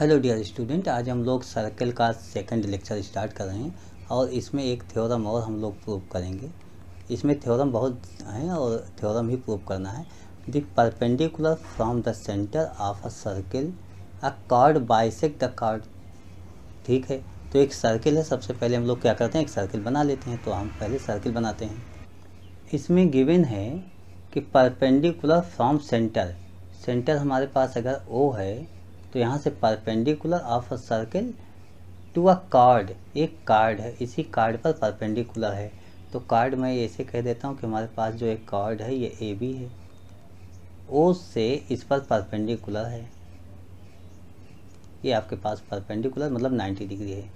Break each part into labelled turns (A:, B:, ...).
A: Hello dear student, आज हम लोग सर्कल का सेकंड लेक्चर स्टार्ट कर रहे हैं और इसमें एक थ्योरम और हम लोग प्रूव करेंगे। इसमें थ्योरम बहुत हैं और थ्योरम ही प्रूव करना है। The perpendicular from the centre of a circle a card bisect the card. ठीक है, तो एक सर्किल है। सबसे पहले हम लोग क्या करते हैं, एक सर्किल बना लेते हैं। तो हम पहले सर्किल बनाते हैं। इसमें गिवन है कि परपेंडिकुलर फ्रॉम सेंटर, सेंटर हमारे पास अगर ओ है तो यहाँ से perpendicular of a circle to a chord, एक कार्ड है, इसी कार्ड पर परपेंडिकुलर है। तो कार्ड मैं ऐसे कह देता हूँ कि हमारे पास जो एक कार्ड है ये ए बी है, ओ से इस पर परपेंडिकुलर है। ये आपके पास परपेंडिकुलर मतलब 90 डिग्री है,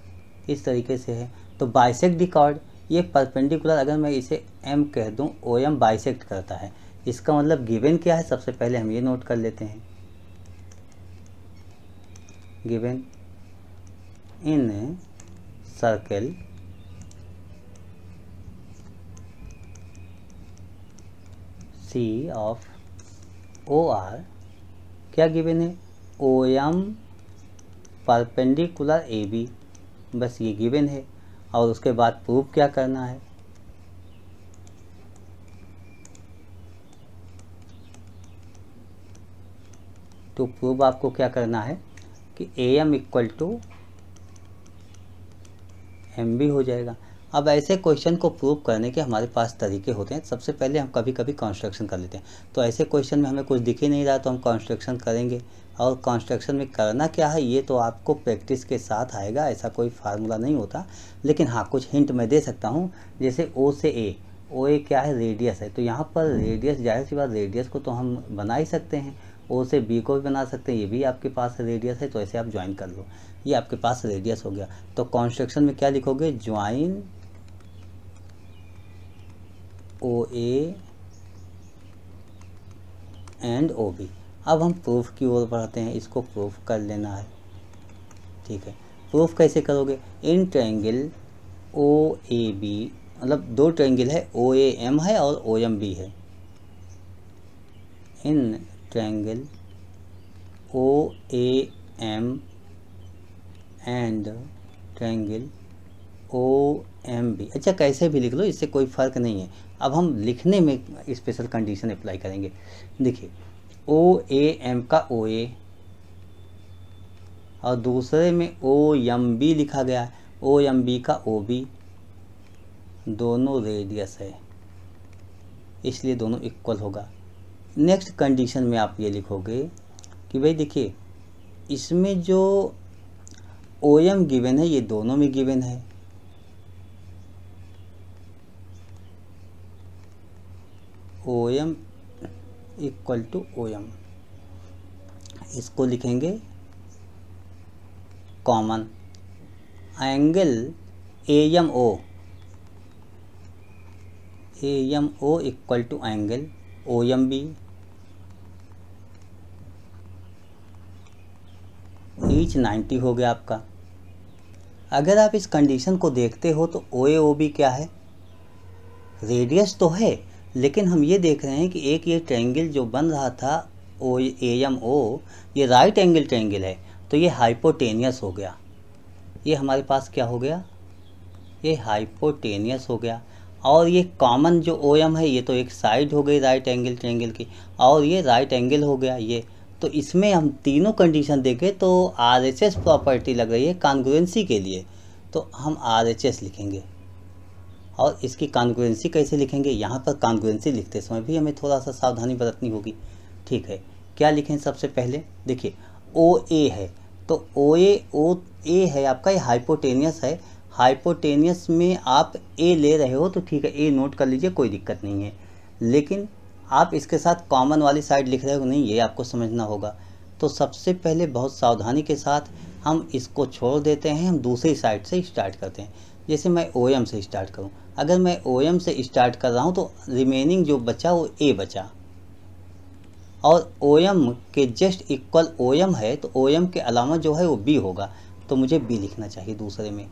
A: इस तरीके से है। तो बाइसेक्ट द कार्ड, ये परपेंडिकुलर अगर मैं इसे एम कह दूँ, ओ एम बाइसेक्ट करता है। इसका मतलब गिवन क्या है, सबसे पहले हम ये नोट कर लेते हैं। Given in circle C of O R, क्या गिवन है, O M perpendicular A B, बस ये गिवन है। और उसके बाद प्रूफ क्या करना है, तो प्रूफ आपको क्या करना है कि A M equal to M B हो जाएगा। अब ऐसे क्वेश्चन को प्रूव करने के हमारे पास तरीके होते हैं। सबसे पहले हम कभी कभी कंस्ट्रक्शन कर लेते हैं। तो ऐसे क्वेश्चन में हमें कुछ दिख ही नहीं रहा तो हम कंस्ट्रक्शन करेंगे। और कंस्ट्रक्शन में करना क्या है ये तो आपको प्रैक्टिस के साथ आएगा, ऐसा कोई फार्मूला नहीं होता। लेकिन हाँ, कुछ हिंट मैं दे सकता हूँ। जैसे ओ से ए, ओ ए क्या है, रेडियस है। तो यहाँ पर रेडियस, जाहिर सी बात रेडियस को तो हम बना ही सकते हैं। ओ से बी को भी बना सकते हैं, ये भी आपके पास रेडियस है। तो ऐसे आप ज्वाइन कर लो, ये आपके पास रेडियस हो गया। तो कॉन्स्ट्रक्शन में क्या लिखोगे, join O A and O B. अब हम प्रूफ की ओर बढ़ते हैं, इसको प्रूफ कर लेना है। ठीक है, प्रूफ कैसे करोगे, इन ट्रायंगल ओ ए बी, मतलब दो ट्रायंगल है, ओ ए एम है और ओ एम बी है। In triangle O A M and triangle O M B, अच्छा कैसे भी लिख लो, इससे कोई फ़र्क नहीं है। अब हम लिखने में स्पेशल कंडीशन अप्लाई करेंगे। देखिए, ओ ए एम का ओ ए और दूसरे में ओ एम बी लिखा गया है, ओ एम बी का ओ बी, दोनों रेडियस है इसलिए दोनों इक्वल होगा। नेक्स्ट कंडीशन में आप ये लिखोगे कि भाई देखिए, इसमें जो ओ एम गिवन है ये दोनों में गिवन है। O M equal to O M, इसको लिखेंगे common. Angle A M O equal to angle O M B, each 90 हो गया आपका। अगर आप इस कंडीशन को देखते हो तो ओ ए ओ बी क्या है, रेडियस तो है, लेकिन हम ये देख रहे हैं कि एक ये ट्रायंगल जो बन रहा था ओ ए एम ओ, ये राइट एंगल ट्रायंगल है, तो ये हाइपोटेनियस हो गया। ये हमारे पास क्या हो गया, ये हाइपोटेनियस हो गया। और ये कॉमन जो ओ एम है ये तो एक साइड हो गई राइट एंगल ट्रायंगल की, और ये राइट एंगल हो गया ये। तो इसमें हम तीनों कंडीशन देखें तो आर एच एस प्रॉपर्टी लग रही है कॉन्ग्रुएंसी के लिए, तो हम आर एच एस लिखेंगे। और इसकी कॉन्ग्रुएंसी कैसे लिखेंगे, यहाँ पर कॉन्ग्रुएंसी लिखते समय भी हमें थोड़ा सा सावधानी बरतनी होगी। ठीक है, क्या लिखें सबसे पहले, देखिए ओ ए है तो ओ ए है आपका, ये हाइपोटेनियस है। हाइपोटेनियस में आप ए ले रहे हो तो ठीक है, ए नोट कर लीजिए, कोई दिक्कत नहीं है। लेकिन आप इसके साथ कॉमन वाली साइड लिख रहे हो नहीं, ये आपको समझना होगा। तो सबसे पहले बहुत सावधानी के साथ हम इसको छोड़ देते हैं, हम दूसरी साइड से स्टार्ट करते हैं। जैसे मैं ओ एम से स्टार्ट करूं, अगर मैं ओ एम से स्टार्ट कर रहा हूं तो रिमेनिंग जो बचा वो ए बचा, और ओ एम के जस्ट इक्वल ओ एम है, तो ओ एम के अलावा जो है वो बी होगा, तो मुझे बी लिखना चाहिए दूसरे में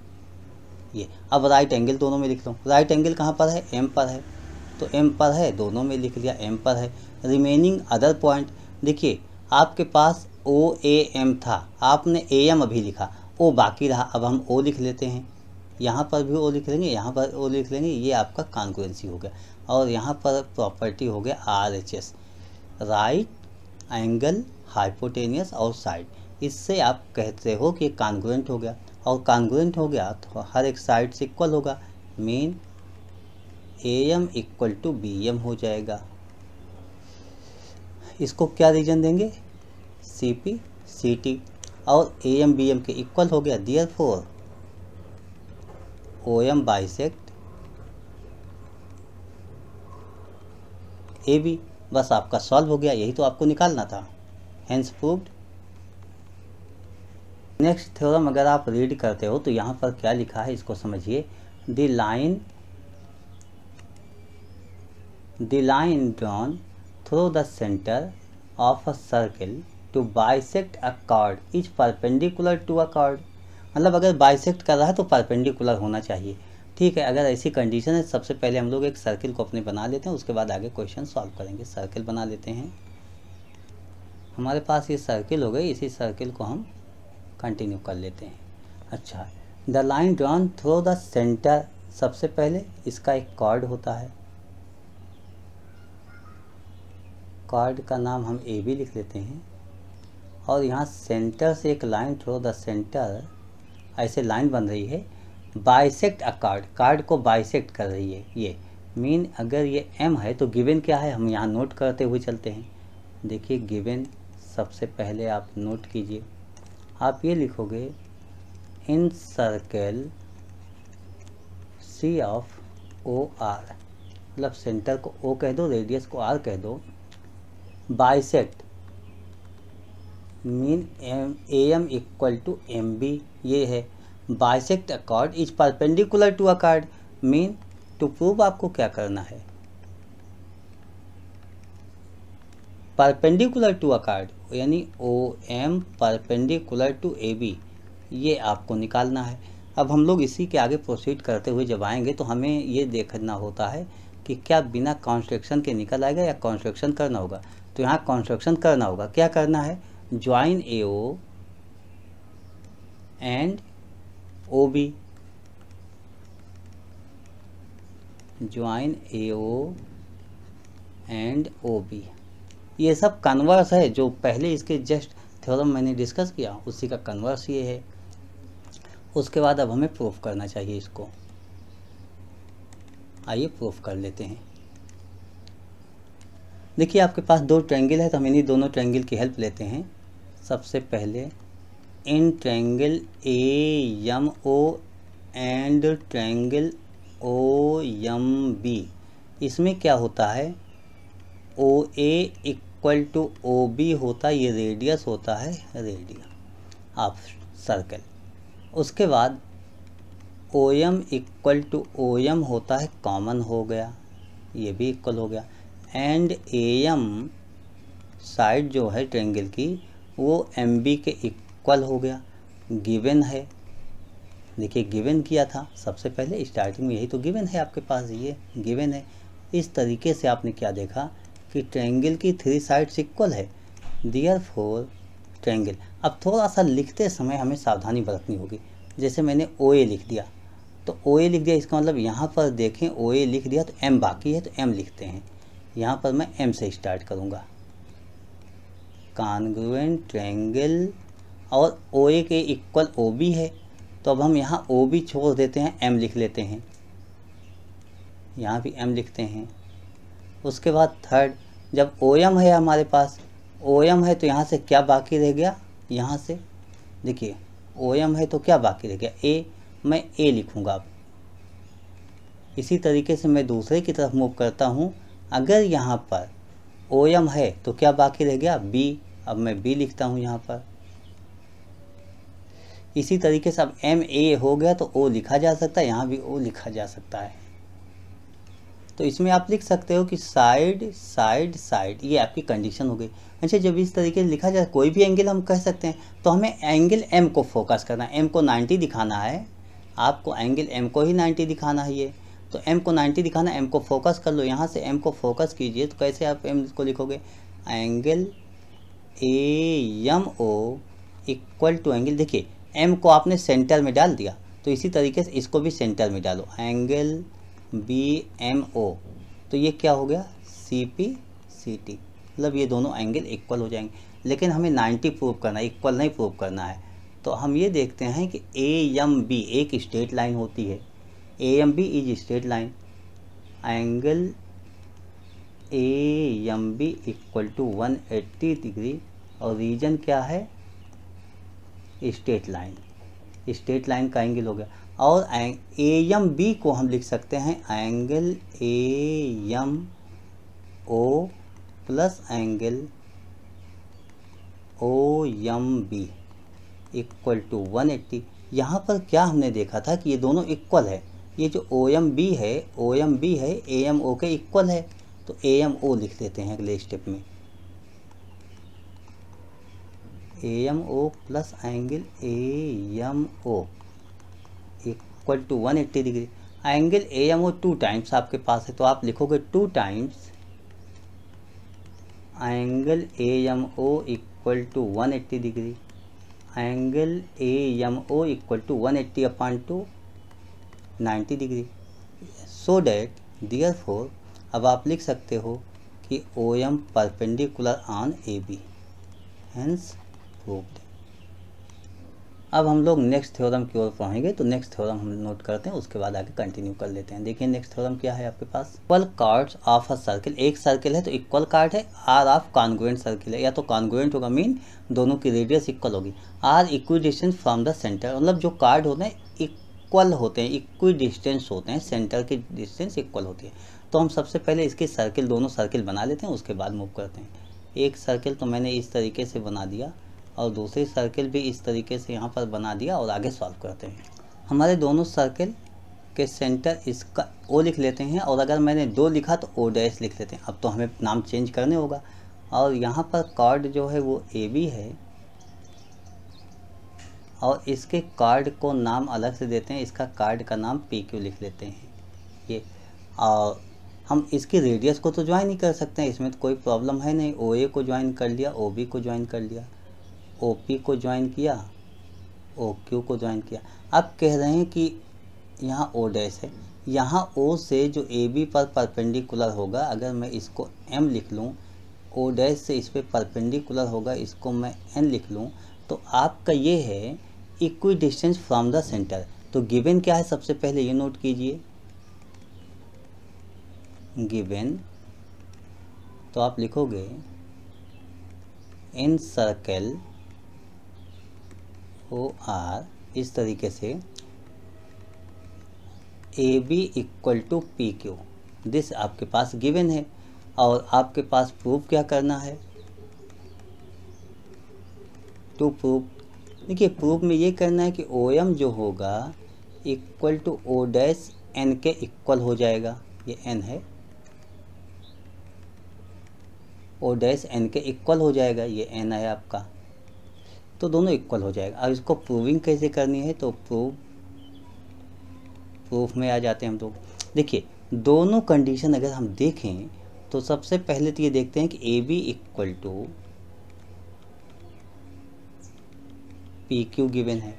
A: ये। अब राइट एंगल दोनों में लिख लो, राइट एंगल कहाँ पर है, एम पर है, तो एम पर है, दोनों में लिख लिया, एम पर है। रिमेनिंग अदर पॉइंट, देखिए आपके पास OAM था, आपने AM अभी लिखा, O बाकी रहा, अब हम O लिख लेते हैं, यहाँ पर भी O लिख लेंगे, यहाँ पर O लिख लेंगे, ये आपका कॉन्ग्रुएंसी हो गया। और यहाँ पर प्रॉपर्टी हो गया RHS, राइट एंगल हाइपोटेनियस और साइड। इससे आप कहते हो कि कॉन्ग्रुएंट हो गया, और कॉन्ग्रुएंट हो गया तो हर एक साइड से इक्वल होगा, mean AM equal to BM हो जाएगा। इसको क्या रीजन देंगे, CP CT, और AM BM के इक्वल हो गया, देयरफॉर OM बाइसेक्ट AB। बस आपका सॉल्व हो गया, यही तो आपको निकालना था, हेंस प्रूव्ड। नेक्स्ट थ्योरम अगर आप रीड करते हो तो यहाँ पर क्या लिखा है इसको समझिए। The line drawn through the centre of a circle to bisect a chord is perpendicular to a chord. मतलब अगर बाइसेक्ट कर रहा है तो परपेंडिकुलर होना चाहिए। ठीक है, अगर ऐसी कंडीशन है, सबसे पहले हम लोग एक सर्किल को अपने बना लेते हैं, उसके बाद आगे क्वेश्चन सॉल्व करेंगे। सर्किल बना लेते हैं, हमारे पास ये सर्किल हो गई, इसी सर्किल को हम कंटिन्यू कर लेते हैं। अच्छा, the line drawn through the centre, सबसे पहले इसका एक कॉर्ड होता है, कॉर्ड का नाम हम AB लिख लेते हैं, और यहाँ सेंटर से एक लाइन थ्रू द सेंटर, ऐसे लाइन बन रही है, बाइसेक्ट अ कार्ड, कार्ड को बाइसेक्ट कर रही है। ये मीन अगर ये M है तो गिवन क्या है, हम यहाँ नोट करते हुए चलते हैं। देखिए गिवन सबसे पहले आप नोट कीजिए, आप ये लिखोगे in circle C of OR, मतलब सेंटर को O कह दो, रेडियस को R कह दो, bisect mean AM equal to MB, ये है bisect a chord is perpendicular to a chord, mean to prove आपको क्या करना है, परपेंडिकुलर टू अ कॉर्ड, यानी OM परपेंडिकुलर टू AB, ये आपको निकालना है। अब हम लोग इसी के आगे प्रोसीड करते हुए जब आएंगे तो हमें ये देखना होता है कि क्या बिना कंस्ट्रक्शन के निकल आएगा या कंस्ट्रक्शन करना होगा। तो यहाँ कंस्ट्रक्शन करना होगा, क्या करना है, join AO and OB, join AO and OB, ये सब कन्वर्स है, जो पहले इसके जस्ट थ्योरम मैंने डिस्कस किया उसी का कन्वर्स ये है। उसके बाद अब हमें प्रूफ करना चाहिए इसको, आइए प्रूफ कर लेते हैं। देखिए आपके पास दो ट्रायंगल है, तो हम इन्हीं दोनों ट्रायंगल की हेल्प लेते हैं। सबसे पहले in triangle AMO and triangle OMB, इसमें क्या होता है, OA इक्वल टू OB होता है, ये रेडियस होता है, रेडियस ऑफ सर्कल। उसके बाद OM इक्वल टू OM होता है, कॉमन हो गया, ये भी इक्वल हो गया, एंड AM साइड जो है ट्रायंगल की वो MB के इक्वल हो गया, गिवन है। देखिए गिवन किया था सबसे पहले स्टार्टिंग में, यही तो गिवन है आपके पास, ये गिवन है। इस तरीके से आपने क्या देखा कि ट्रायंगल की 3 साइड्स इक्वल है, देयरफॉर ट्रायंगल। अब थोड़ा सा लिखते समय हमें सावधानी बरतनी होगी। जैसे मैंने OA लिख दिया, तो OA लिख दिया, इसका मतलब यहाँ पर देखें OA लिख दिया तो M बाकी है, तो M लिखते हैं। यहाँ पर मैं M से स्टार्ट करूँगा, कॉन्ग्रुएंट ट्रायंगल, और OA के इक्वल OB है, तो अब हम यहाँ OB छोड़ देते हैं, M लिख लेते हैं, यहाँ भी M लिखते हैं। उसके बाद थर्ड, जब OM है हमारे पास, OM है तो यहाँ से क्या बाकी रह गया, यहाँ से देखिए OM है तो क्या बाकी रह गया, A, मैं A लिखूँगा। अब इसी तरीके से मैं दूसरे की तरफ मूव करता हूँ, अगर यहाँ पर OM है तो क्या बाकी रह गया, B, अब मैं B लिखता हूँ यहाँ पर। इसी तरीके से अब MA हो गया तो O लिखा जा सकता है, यहाँ भी O लिखा जा सकता है। तो इसमें आप लिख सकते हो कि साइड साइड साइड, ये आपकी कंडीशन हो गई। अच्छा, जब इस तरीके से लिखा जाए कोई भी एंगल हम कह सकते हैं, तो हमें एंगल M को फोकस करना है, M को 90 दिखाना है, आपको एंगल M को ही 90 दिखाना है। ये तो M को 90 दिखाना, M को फोकस कर लो, यहाँ से M को फोकस कीजिए। तो कैसे आप M को लिखोगे, angle A M O equal to angle, देखिए एम को आपने सेंटर में डाल दिया, तो इसी तरीके से इसको भी सेंटर में डालो, एंगल बी एम ओ, तो ये क्या हो गया सी पी सी टी, मतलब ये दोनों एंगल इक्वल हो जाएंगे। लेकिन हमें 90 प्रूव करना है, इक्वल नहीं प्रूव करना है। तो हम ये देखते हैं कि ए एम बी एक स्ट्रेट लाइन होती है, A M B is straight line, angle A M B equal to 180 degree, और रीजन क्या है स्ट्रेट लाइन, स्ट्रेट लाइन का एंगल हो गया। और ए एम बी को हम लिख सकते हैं angle A M O plus angle O M B equal to 180। यहाँ पर क्या हमने देखा था कि ये दोनों इक्वल है, ये जो ओ एम बी है ए एम ओ के इक्वल है, तो ए एम ओ लिख देते हैं अगले स्टेप में, A M O plus angle A M O equal to 180 degree. Angle A M O 2 times आपके पास है, तो आप लिखोगे 2 times angle A M O equal to 180 degree, angle A M O equal to 180 upon two 90 degree, so that therefore अब आप लिख सकते हो कि O M perpendicular on A B, hence proved. अब हम लोग नेक्स्ट थ्योरम की ओर पढ़ेंगे, तो नेक्स्ट थ्योरम हम नोट करते हैं, उसके बाद आगे कंटिन्यू कर लेते हैं। देखिए नेक्स्ट थ्योरम क्या है आपके पास, equal chords of a circle, एक सर्किल है तो इक्वल कार्ड है, आर ऑफ कॉन्ग्रुएंट सर्किल है, या तो कॉन्ग्रुएंट होगा मीन दोनों की रेडियस इक्वल होगी, or equidistance from the centre, मतलब जो कार्ड होते हैं इक्वल होते हैं, इक्वी डिस्टेंस होते हैं, सेंटर की डिस्टेंस इक्वल होती है। तो हम सबसे पहले इसके सर्किल, दोनों सर्किल बना लेते हैं, उसके बाद मूव करते हैं। एक सर्किल तो मैंने इस तरीके से बना दिया, और दूसरी सर्किल भी इस तरीके से यहाँ पर बना दिया, और आगे सॉल्व करते हैं। हमारे दोनों सर्किल के सेंटर इसका ओ लिख लेते हैं, और अगर मैंने 2 लिखा तो ओ डैश लिख लेते हैं। अब तो हमें नाम चेंज करने होगा, और यहाँ पर कार्ड जो है वो ए बी है, और इसके कार्ड को नाम अलग से देते हैं, इसका कार्ड का नाम पी क्यू लिख लेते हैं ये। और हम इसकी रेडियस को तो ज्वाइन ही कर सकते हैं, इसमें तो कोई प्रॉब्लम है नहीं, ओ ए को ज्वाइन कर लिया, ओ बी को ज्वाइन कर लिया, ओ पी को ज्वाइन किया, ओ क्यू को ज्वाइन किया। अब कह रहे हैं कि यहाँ ओ डैश है, यहाँ ओ से जो ए बी पर परपेंडिकुलर होगा, अगर मैं इसको एम लिख लूँ, ओ डैश से इस पर परपेंडिकुलर होगा, इसको मैं एन लिख लूँ, तो आपका ये है equi distance from the centre. तो गिवन क्या है, सबसे पहले ये नोट कीजिए, गिवन, तो आप लिखोगे इन सर्कल ओ आर, इस तरीके से A B equal to P Q, this आपके पास गिवन है। और आपके पास प्रूफ क्या करना है, टू प्रूफ, देखिए प्रूफ में ये करना है कि ओ एम जो होगा equal to O dash N के इक्वल हो जाएगा, ये एन है, ओ डैश एन के इक्वल हो जाएगा, ये एन है आपका, तो दोनों इक्वल हो जाएगा। अब इसको प्रूविंग कैसे करनी है, तो प्रूफ में आ जाते हैं हम लोग। देखिए दोनों कंडीशन अगर हम देखें तो सबसे पहले तो ये देखते हैं कि A B equal to P Q given है।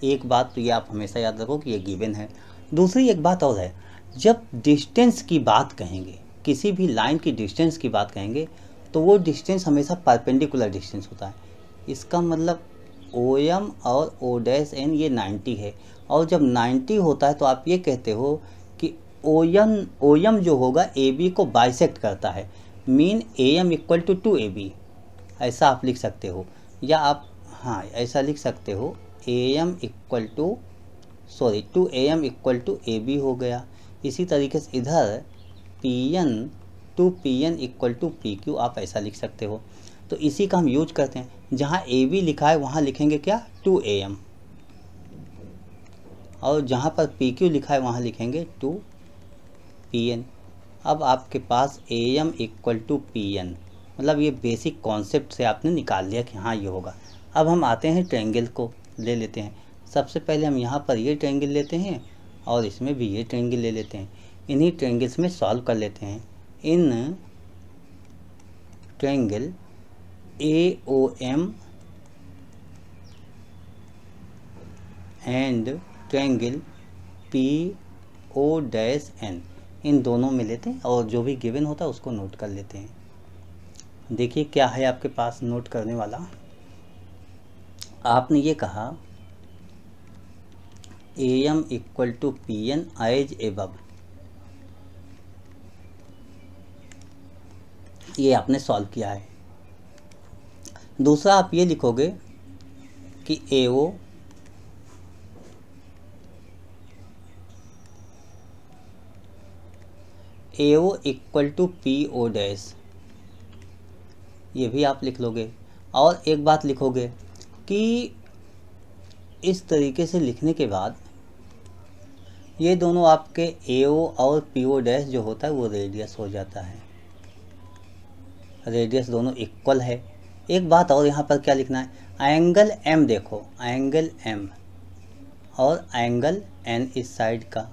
A: एक बात तो ये आप हमेशा याद रखो कि ये गिवन है। दूसरी एक बात और है, जब डिस्टेंस की बात कहेंगे, किसी भी लाइन की डिस्टेंस की बात कहेंगे, तो वो डिस्टेंस हमेशा परपेंडिकुलर डिस्टेंस होता है। इसका मतलब ओ एम और ओ डैश एन ये 90 है, और जब 90 होता है तो आप ये कहते हो कि ओ एम जो होगा ए बी को बाइसेक्ट करता है, mean A M equal to 2AB, ऐसा आप लिख सकते हो, या आप हाँ ऐसा लिख सकते हो, A M equal to 2AM equal to A B हो गया। इसी तरीके से इधर PN 2PN equal to PQ आप ऐसा लिख सकते हो। तो इसी का हम यूज करते हैं, जहाँ ए बी लिखा है वहाँ लिखेंगे क्या 2AM, और जहाँ पर PQ लिखा है वहाँ लिखेंगे 2PN। अब आपके पास AM इक्वल टू PN, मतलब ये बेसिक कॉन्सेप्ट से आपने निकाल लिया कि हाँ ये होगा। अब हम आते हैं ट्रायंगल को ले लेते हैं। सबसे पहले हम यहाँ पर ये ट्रायंगल लेते हैं, और इसमें भी ये ट्रायंगल ले लेते हैं, इन्हीं ट्रायंगल्स में सॉल्व कर लेते हैं। In triangle AOM and triangle PO'N, इन दोनों में लेते हैं और जो भी गिवन होता है उसको नोट कर लेते हैं। देखिए क्या है आपके पास नोट करने वाला। आपने ये कहा AM equal to PN as above, ये आपने सॉल्व किया है। दूसरा आप ये लिखोगे कि AO equal to PO dash, ये भी आप लिख लोगे। और एक बात लिखोगे कि इस तरीके से लिखने के बाद ये दोनों आपके AO और PO डैश जो होता है वो रेडियस हो जाता है, रेडियस दोनों इक्वल है। एक बात और यहाँ पर क्या लिखना है, एंगल M देखो, एंगल M और एंगल N इस साइड का,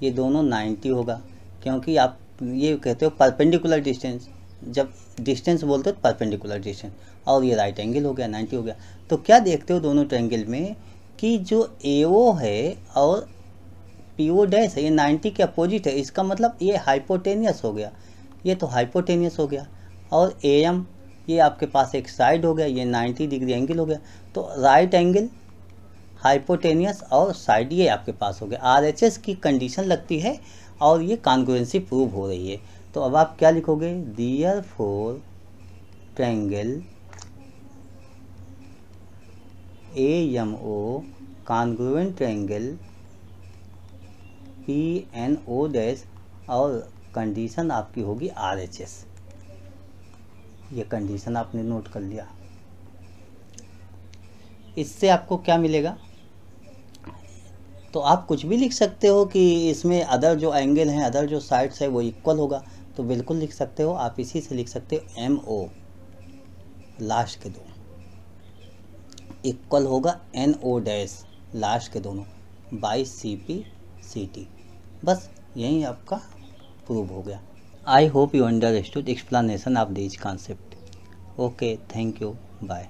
A: ये दोनों 90 होगा, क्योंकि आप ये कहते हो परपेंडिकुलर डिस्टेंस, जब डिस्टेंस बोलते हो तो परपेंडिकुलर डिस्टेंस, और ये राइट एंगल हो गया, 90 हो गया। तो क्या देखते हो दोनों ट्रायंगल में कि जो AO है और PO डैश है ये 90 के अपोजिट है, इसका मतलब ये हाइपोटेनियस हो गया, ये तो हाइपोटेनियस हो गया। और AM ये आपके पास एक साइड हो गया, ये 90 डिग्री एंगल हो गया। तो राइट एंगल, हाइपोटेनियस और साइड ये आपके पास हो गया। RHS की कंडीशन लगती है और ये कॉन्ग्रुएंसी प्रूव हो रही है। तो अब आप क्या लिखोगे, therefore triangle AMO congruent triangle PNO dash, और कंडीशन आपकी होगी RHS। ये कंडीशन आपने नोट कर लिया। इससे आपको क्या मिलेगा, तो आप कुछ भी लिख सकते हो कि इसमें अदर जो एंगल हैं, अदर जो साइड्स है वो इक्वल होगा, तो बिल्कुल लिख सकते हो। आप इसी से लिख सकते हो MO लास्ट के दो इक्वल होगा NO डैश लास्ट के दोनों बाई CP/CT। बस यही आपका प्रूव हो गया। I hope you understood explanation of this concept. Okay, thank you, bye.